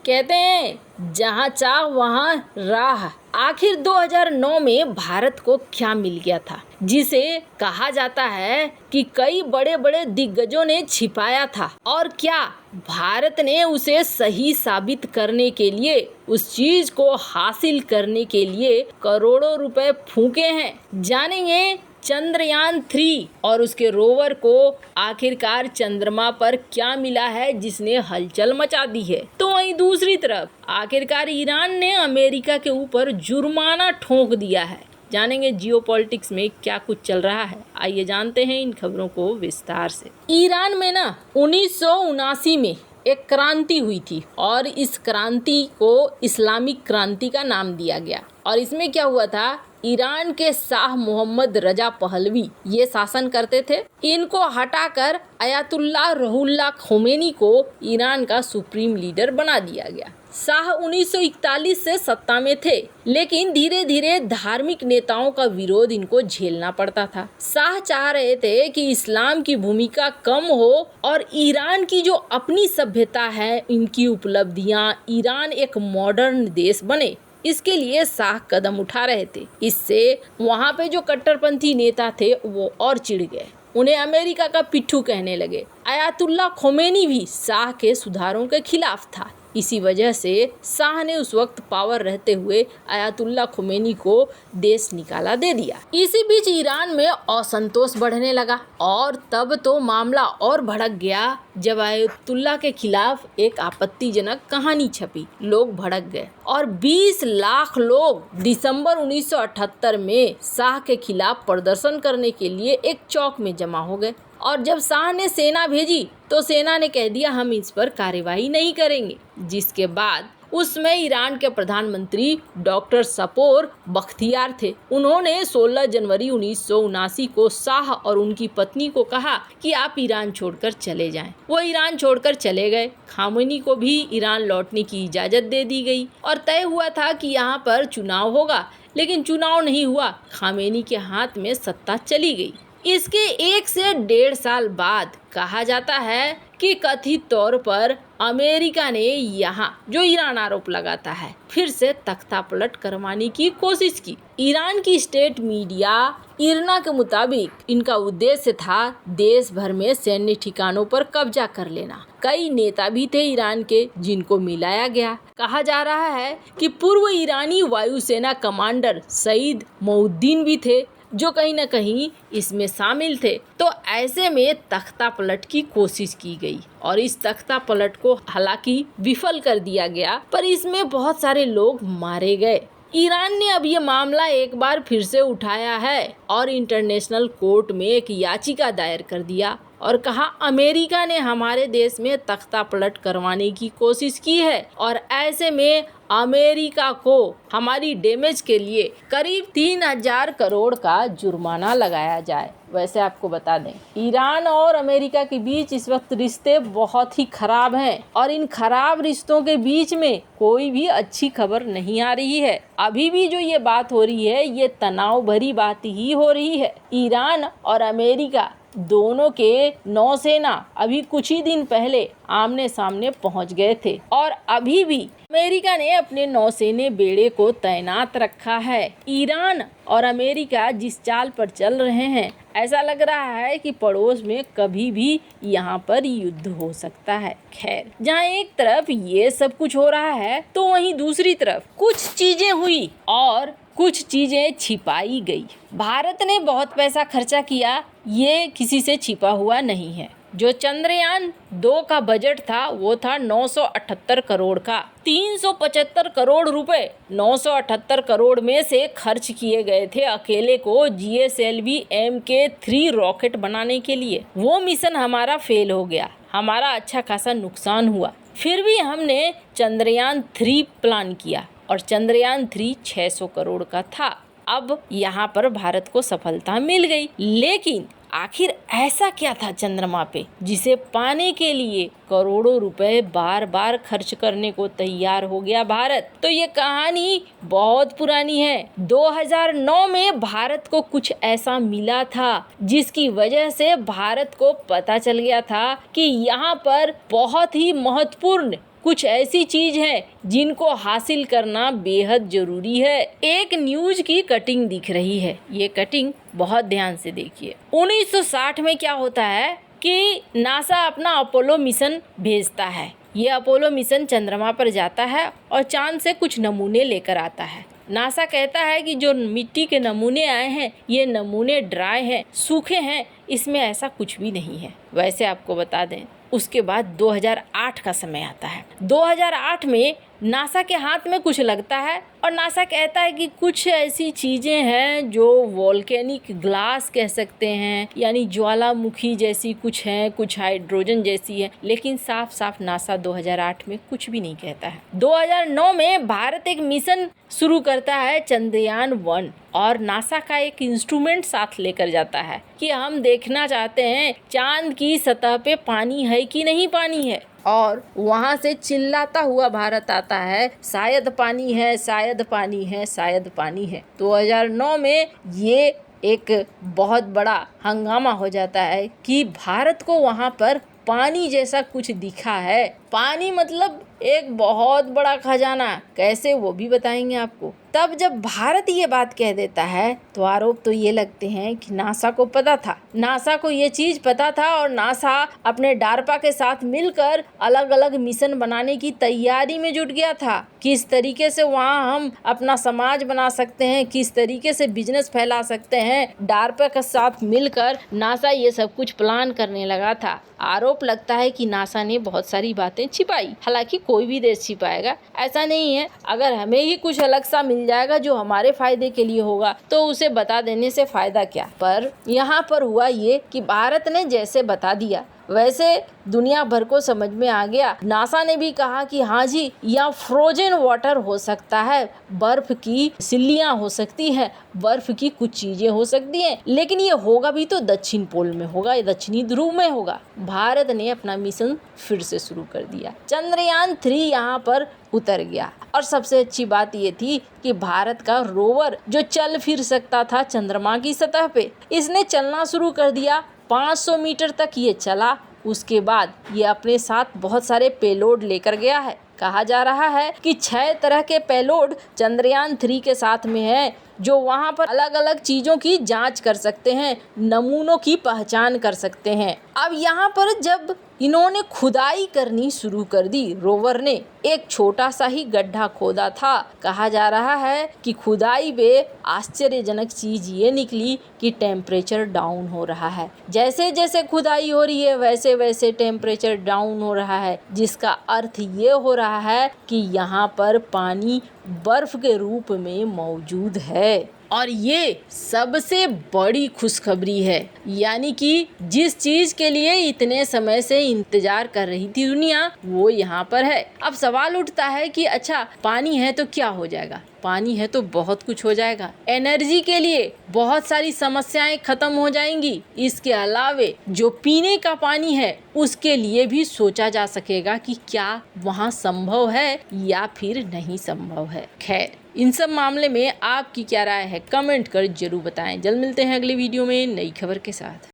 कहते हैं जहाँ चाह वहाँ राह। आखिर 2009 में भारत को क्या मिल गया था जिसे कहा जाता है कि कई बड़े बड़े दिग्गजों ने छिपाया था, और क्या भारत ने उसे सही साबित करने के लिए, उस चीज को हासिल करने के लिए करोड़ों रुपए फूके हैं। जानेंगे चंद्रयान 3 और उसके रोवर को आखिरकार चंद्रमा पर क्या मिला है जिसने हलचल मचा दी है। तो वहीं दूसरी तरफ आखिरकार ईरान ने अमेरिका के ऊपर जुर्माना ठोक दिया है। जानेंगे जियोपॉलिटिक्स में क्या कुछ चल रहा है। आइए जानते हैं इन खबरों को विस्तार से। ईरान में 1979 में एक क्रांति हुई थी और इस क्रांति को इस्लामिक क्रांति का नाम दिया गया। और इसमें क्या हुआ था, ईरान के शाह मोहम्मद रजा पहलवी ये शासन करते थे। इनको हटाकर अयातुल्लाह रुहुल्लाह खोमेनी को ईरान का सुप्रीम लीडर बना दिया गया। शाह 1941 से सत्ता में थे, लेकिन धीरे धीरे धार्मिक नेताओं का विरोध इनको झेलना पड़ता था। शाह चाह रहे थे कि इस्लाम की भूमिका कम हो और ईरान की जो अपनी सभ्यता है, इनकी उपलब्धियां, ईरान एक मॉडर्न देश बने। इसके लिए शाह कदम उठा रहे थे। इससे वहाँ पे जो कट्टरपंथी नेता थे वो और चिढ़ गए, उन्हें अमेरिका का पिट्ठू कहने लगे। अयातुल्लाह खोमेनी भी शाह के सुधारों के खिलाफ था। इसी वजह से शाह ने उस वक्त पावर रहते हुए अयातुल्लाह खोमेनी को देश निकाला दे दिया। इसी बीच ईरान में असंतोष बढ़ने लगा और तब तो मामला और भड़क गया जब अयातुल्लाह के खिलाफ एक आपत्तिजनक कहानी छपी। लोग भड़क गए और 20 लाख लोग दिसंबर 1978 में शाह के खिलाफ प्रदर्शन करने के लिए एक चौक में जमा हो गए। और जब शाह ने सेना भेजी तो सेना ने कह दिया हम इस पर कार्रवाई नहीं करेंगे, जिसके बाद उसमें ईरान के प्रधानमंत्री डॉक्टर सपोर बख्तियार थे। उन्होंने 16 जनवरी 1979 को शाह और उनकी पत्नी को कहा कि आप ईरान छोड़कर चले जाएं। वो ईरान छोड़कर चले गए। खामेनी को भी ईरान लौटने की इजाज़त दे दी गई और तय हुआ था कि यहाँ पर चुनाव होगा, लेकिन चुनाव नहीं हुआ। खामेनी के हाथ में सत्ता चली गई। इसके 1 से 1.5 साल बाद कहा जाता है कि कथित तौर पर अमेरिका ने यहाँ जो ईरान आरोप लगाता है फिर से तख्ता पलट करवाने की कोशिश की। ईरान की स्टेट मीडिया इरना के मुताबिक इनका उद्देश्य था देश भर में सैन्य ठिकानों पर कब्जा कर लेना। कई नेता भी थे ईरान के जिनको मिलाया गया। कहा जा रहा है कि पूर्व ईरानी वायुसेना कमांडर सईद मौद्दीन भी थे जो कहीं न कहीं इसमें शामिल थे। तो ऐसे में तख्ता पलट की कोशिश की गई और इस तख्ता पलट को हालांकि विफल कर दिया गया, पर इसमें बहुत सारे लोग मारे गए। ईरान ने अब ये मामला एक बार फिर से उठाया है और इंटरनेशनल कोर्ट में एक याचिका दायर कर दिया और कहा अमेरिका ने हमारे देश में तख्ता पलट करवाने की कोशिश की है और ऐसे में अमेरिका को हमारी डैमेज के लिए करीब 3000 करोड़ का जुर्माना लगाया जाए। वैसे आपको बता दें ईरान और अमेरिका के बीच इस वक्त रिश्ते बहुत ही खराब हैं और इन खराब रिश्तों के बीच में कोई भी अच्छी खबर नहीं आ रही है। अभी भी जो ये बात हो रही है ये तनाव भरी बात ही हो रही है। ईरान और अमेरिका दोनों के नौसेना अभी कुछ ही दिन पहले आमने सामने पहुंच गए थे और अभी भी अमेरिका ने अपने नौसेने बेड़े को तैनात रखा है। ईरान और अमेरिका जिस चाल पर चल रहे हैं ऐसा लग रहा है कि पड़ोस में कभी भी यहाँ पर युद्ध हो सकता है। खैर, जहाँ एक तरफ ये सब कुछ हो रहा है तो वहीं दूसरी तरफ कुछ चीजें हुई और कुछ चीजें छिपाई गई। भारत ने बहुत पैसा खर्चा किया, ये किसी से छिपा हुआ नहीं है। जो चंद्रयान 2 का बजट था वो था 978 करोड़ का। 375 करोड़ रुपए 978 करोड़ में से खर्च किए गए थे अकेले को GSLV Mk3 रॉकेट बनाने के लिए। वो मिशन हमारा फेल हो गया, हमारा अच्छा खासा नुकसान हुआ। फिर भी हमने चंद्रयान 3 प्लान किया और चंद्रयान 3 600 करोड़ का था। अब यहाँ पर भारत को सफलता मिल गई, लेकिन आखिर ऐसा क्या था चंद्रमा पे जिसे पाने के लिए करोड़ों रुपए बार बार खर्च करने को तैयार हो गया भारत। तो ये कहानी बहुत पुरानी है। 2009 में भारत को कुछ ऐसा मिला था जिसकी वजह से भारत को पता चल गया था कि यहाँ पर बहुत ही महत्वपूर्ण कुछ ऐसी चीज है जिनको हासिल करना बेहद जरूरी है। एक न्यूज की कटिंग दिख रही है, ये कटिंग बहुत ध्यान से देखिए। 1960 में क्या होता है कि नासा अपना अपोलो मिशन भेजता है। ये अपोलो मिशन चंद्रमा पर जाता है और चांद से कुछ नमूने लेकर आता है। नासा कहता है कि जो मिट्टी के नमूने आए हैं ये नमूने ड्राई हैं, सूखे हैं, इसमें ऐसा कुछ भी नहीं है। वैसे आपको बता दें उसके बाद 2008 का समय आता है। 2008 में नासा के हाथ में कुछ लगता है और नासा कहता है कि कुछ ऐसी चीज़ें हैं जो वोल्केनिक ग्लास कह सकते हैं, यानी ज्वालामुखी जैसी कुछ हैं, कुछ हाइड्रोजन जैसी है, लेकिन साफ साफ नासा 2008 में कुछ भी नहीं कहता है। 2009 में भारत एक मिशन शुरू करता है, चंद्रयान 1, और नासा का एक इंस्ट्रूमेंट साथ लेकर जाता है कि हम देखना चाहते हैं चांद की सतह पे पानी है कि नहीं पानी है। और वहाँ से चिल्लाता हुआ भारत आता है, शायद पानी है, शायद पानी है, शायद पानी है। 2009 में ये एक बहुत बड़ा हंगामा हो जाता है कि भारत को वहाँ पर पानी जैसा कुछ दिखा है। पानी मतलब एक बहुत बड़ा खजाना, कैसे वो भी बताएंगे आपको। तब जब भारत ये बात कह देता है तो आरोप तो ये लगते हैं कि नासा को पता था, नासा को ये चीज पता था और नासा अपने डार्पा के साथ मिलकर अलग अलग मिशन बनाने की तैयारी में जुट गया था। किस तरीके से वहाँ हम अपना समाज बना सकते हैं, किस तरीके से बिजनेस फैला सकते हैं, डार्पा के साथ मिलकर नासा ये सब कुछ प्लान करने लगा था। आरोप लगता है कि नासा ने बहुत सारी बातें छिपाई। हालांकि कोई भी देश छिपाएगा, ऐसा नहीं है। अगर हमें ही कुछ अलग सा मिल जाएगा जो हमारे फायदे के लिए होगा तो उसे बता देने से फायदा क्या। पर यहाँ पर हुआ ये कि भारत ने जैसे बता दिया वैसे दुनिया भर को समझ में आ गया। नासा ने भी कहा कि हाँ जी, यहाँ फ्रोजन वाटर हो सकता है, बर्फ की सिल्लियाँ हो सकती हैं, बर्फ की कुछ चीजें हो सकती हैं, लेकिन ये होगा भी तो दक्षिण पोल में होगा, ये दक्षिणी ध्रुव में होगा। भारत ने अपना मिशन फिर से शुरू कर दिया। चंद्रयान 3 यहाँ पर उतर गया और सबसे अच्छी बात ये थी कि भारत का रोवर जो चल फिर सकता था चंद्रमा की सतह पे, इसने चलना शुरू कर दिया। 500 मीटर तक ये चला। उसके बाद ये अपने साथ बहुत सारे पेलोड लेकर गया है। कहा जा रहा है कि 6 तरह के पेलोड चंद्रयान 3 के साथ में है, जो वहाँ पर अलग अलग चीज़ों की जांच कर सकते हैं, नमूनों की पहचान कर सकते हैं। अब यहाँ पर जब इन्होंने खुदाई करनी शुरू कर दी, रोवर ने एक छोटा सा ही गड्ढा खोदा था। कहा जा रहा है कि खुदाई में आश्चर्यजनक चीज ये निकली कि टेम्परेचर डाउन हो रहा है। जैसे जैसे खुदाई हो रही है वैसे वैसे टेम्परेचर डाउन हो रहा है, जिसका अर्थ ये हो रहा है कि यहाँ पर पानी बर्फ के रूप में मौजूद है। और ये सबसे बड़ी खुशखबरी है, यानी कि जिस चीज के लिए इतने समय से इंतजार कर रही थी दुनिया, वो यहाँ पर है। अब सवाल उठता है कि अच्छा पानी है तो क्या हो जाएगा? पानी है तो बहुत कुछ हो जाएगा। एनर्जी के लिए बहुत सारी समस्याएं खत्म हो जाएंगी। इसके अलावे जो पीने का पानी है उसके लिए भी सोचा जा सकेगा कि क्या वहाँ संभव है या फिर नहीं संभव है। खैर, इन सब मामले में आपकी क्या राय है, कमेंट कर जरूर बताएं। जल्द मिलते हैं अगली वीडियो में नई खबर के साथ।